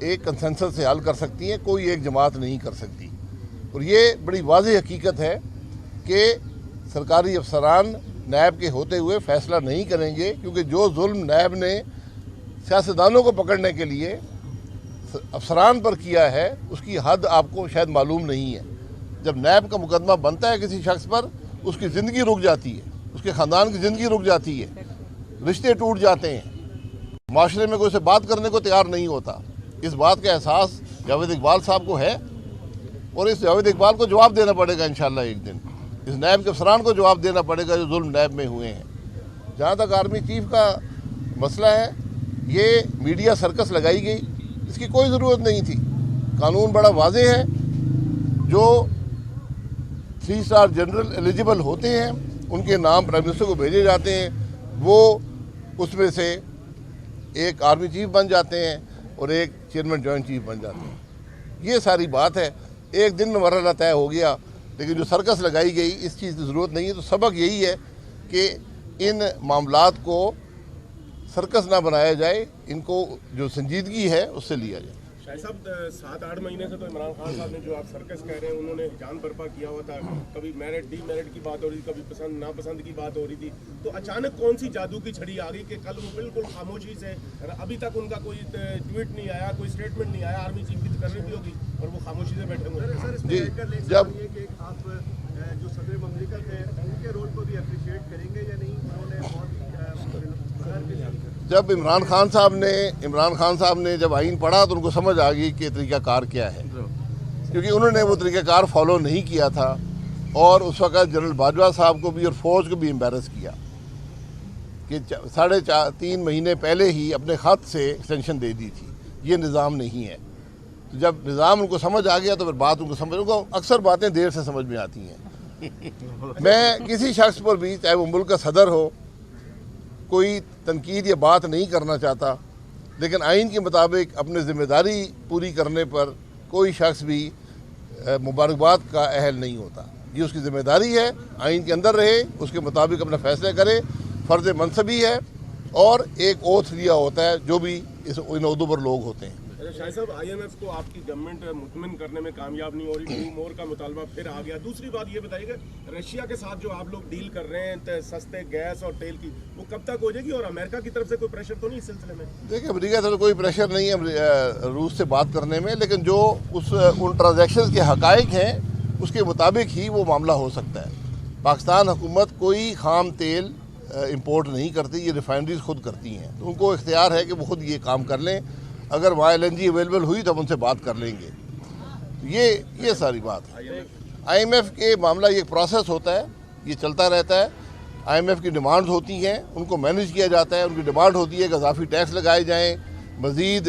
ایک کنسنسس سے حل کر سکتی ہیں، کوئی ایک جماعت نہیں کر سکتی۔ اور یہ بڑی واضح حقیقت ہے کہ سرکاری افسران نیب کے ہوتے ہوئے فیصلہ نہیں کریں گے، کیونکہ جو ظلم نیب نے سیاستدانوں کو پکڑنے کے لیے افسران پر کیا ہے اس کی حد آپ کو شاید معلوم نہیں ہے۔ جب نیب کا مقدمہ بنتا ہے کسی شخص پر، اس کی زندگی رک جاتی ہے، اس کے خاندان کی زندگی رک جاتی ہے، رشتے ٹوٹ جاتے ہیں، معاشرے میں کوئی اسے بات کرنے کو تیار نہیں ہوتا۔ اس بات کا احساس جاوید اقبال صاحب کو ہے، اور اس جاوید اقبال کو جواب دینا پڑے گا انشاءاللہ ایک دن، اس نیب کے افسران کو جواب دینا پڑے گا جو ظلم نیب میں ہوئے ہیں۔ جہاں تک آرمی چیف کا مسئلہ ہے، یہ میڈیا سرکس لگائی گئی، اس کی کوئی ضرورت نہیں تھی۔ قانون بڑا واضح ہے، جو 3 اسٹار جنرل ایلیجیبل ہوتے ہیں ان کے نام پرائم منسٹر کو بھیجے جاتے ہیں، وہ اس میں سے ایک آرمی چیف بن جاتے ہیں اور ایک چیئرمین جوائنٹ چیف بن جاتے ہیں۔ یہ ساری بات ہے، ایک دن میں مرحلہ طے ہو گیا، لیکن جو سرکس لگائی گئی اس چیز کی ضرورت نہیں ہے۔ تو سبق یہی ہے کہ ان معاملات کو سرکس نہ بنایا جائے، ان کو جو سنجیدگی ہے اس سے لیا جائے۔ شاہ صاحب 7-8 مہینے سے تو عمران خان صاحب نے جو آپ سرکس کہہ رہے ہیں انہوں نے جان برپا کیا ہوا تھا، کبھی میرٹ ڈی میرٹ کی بات ہو رہی تھی، کبھی پسند ناپسند کی بات ہو رہی تھی، تو اچانک کون سی جادو کی چھڑی آ گئی کہ کل وہ بالکل خاموشی سے، ابھی تک ان کا کوئی ٹویٹ نہیں آیا، کوئی اسٹیٹمنٹ نہیں آیا، آرمی چیف کی تقریر بھی ہوگی اور وہ خاموشی سے بیٹھے ہوئے ہیں۔ سر اس میں ایڈ کر لیں یہ کہ آپ جو صدر مملکت ہیں ان کے رول کو بھی اپریشیٹ کریں گے یا نہیں؟ انہوں نے بہت جب عمران خان صاحب نے جب آئین پڑھا تو ان کو سمجھ آ گئی کہ طریقہ کار کیا ہے، کیونکہ انہوں نے وہ طریقہ کار فالو نہیں کیا تھا، اور اس وقت جنرل باجوہ صاحب کو بھی اور فوج کو بھی امبیرس کیا کہ 3.5 مہینے پہلے ہی اپنے خط سے ایکسٹینشن دے دی تھی۔ یہ نظام نہیں ہے۔ تو جب نظام ان کو سمجھ آ گیا تو پھر بات ان کو اکثر باتیں دیر سے سمجھ میں آتی ہیں۔ میں کسی شخص پر بھی، چاہے وہ ملک کا صدر ہو، کوئی تنقید یا بات نہیں کرنا چاہتا، لیکن آئین کے مطابق اپنے ذمہ داری پوری کرنے پر کوئی شخص بھی مبارکباد کا اہل نہیں ہوتا۔ یہ اس کی ذمہ داری ہے، آئین کے اندر رہے، اس کے مطابق اپنا فیصلے کرے، فرض منصبی ہے، اور ایک اوتھ لیا ہوتا ہے جو بھی ان عہدوں پر لوگ ہوتے ہیں۔ شاہ صاحب IMF کو آپ کی گورنمنٹ مطمئن کرنے میں کامیاب نہیں ہو رہی، ٹو مور کا مطالبہ پھر آ گیا۔ دوسری بات یہ بتائیے کہ رشیا کے ساتھ جو آپ لوگ ڈیل کر رہے ہیں سستے گیس اور تیل کی، وہ کب تک ہو جائے گی، اور امریکہ کی طرف سے کوئی پریشر تو نہیں اس سلسلے میں؟ دیکھیں، امریکہ سے کوئی پریشر نہیں ہے روس سے بات کرنے میں، لیکن جو ان ٹرانزیکشنز کے حقائق ہیں اس کے مطابق ہی وہ معاملہ ہو سکتا ہے۔ پاکستان حکومت کوئی خام تیل امپورٹ نہیں کرتی، یہ ریفائنریز خود کرتی ہیں، تو ان کو اختیار ہے کہ وہ خود یہ کام کر لیں۔ اگر وہاں LNG اویلیبل ہوئی تو ہم ان سے بات کر لیں گے۔ یہ ساری بات ہے۔ IMF کے معاملہ یہ پروسیس ہوتا ہے، یہ چلتا رہتا ہے۔ IMF کی ڈیمانڈز ہوتی ہیں، ان کو مینیج کیا جاتا ہے۔ ان کی ڈیمانڈ ہوتی ہے کہ اضافی ٹیکس لگائے جائیں، مزید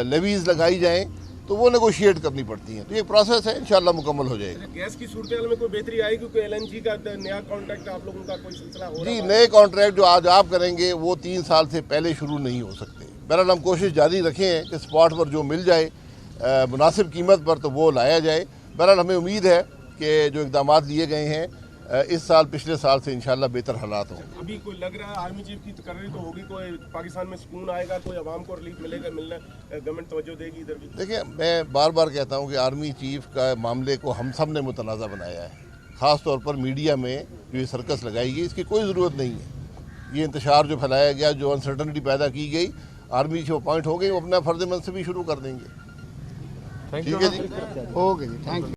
لیویز لگائی جائیں، تو وہ نیگوشیٹ کرنی پڑتی ہیں۔ تو یہ پروسیس ہے، انشاءاللہ مکمل ہو جائے گا۔ گیس کی صورتحال میں کوئی بہتری آئی کیونکہ LNG کا نیا کانٹریکٹ آپ لوگوں کا کوئی سلسلہ ہو رہا ہے؟ جی، نئے کانٹریکٹ جو آج آپ کریں گے وہ 3 سال سے پہلے شروع نہیں ہو سکتے۔ بہرحال ہم کوشش جاری رکھیں ہیں کہ اسپاٹ پر جو مل جائے مناسب قیمت پر تو وہ لایا جائے۔ بہرحال ہمیں امید ہے کہ جو اقدامات لیے گئے ہیں اس سال پچھلے سال سے انشاءاللہ بہتر حالات ہوں۔ ابھی کوئی لگ رہا ہے آرمی چیف کی تقرری تو ہوگی، کوئی پاکستان میں سکون آئے گا، کوئی عوام کو ریلیف ملے گا، گورنمنٹ توجہ دے گی ادھر بھی؟ دیکھیں، میں بار بار کہتا ہوں کہ آرمی چیف کا معاملے کو ہم سب نے متنازع بنایا ہے، خاص طور پر میڈیا میں جو یہ سرکس لگائی گئی اس کی کوئی ضرورت نہیں ہے۔ یہ انتشار جو پھیلایا گیا، جو انسرٹنٹی پیدا کی گئی، آرمی چیف اپوائنٹ ہو گئی، وہ اپنا فرض منصبی شروع کر دیں گے۔ ٹھیک ہے جی، اوکے جی، تھینک یو۔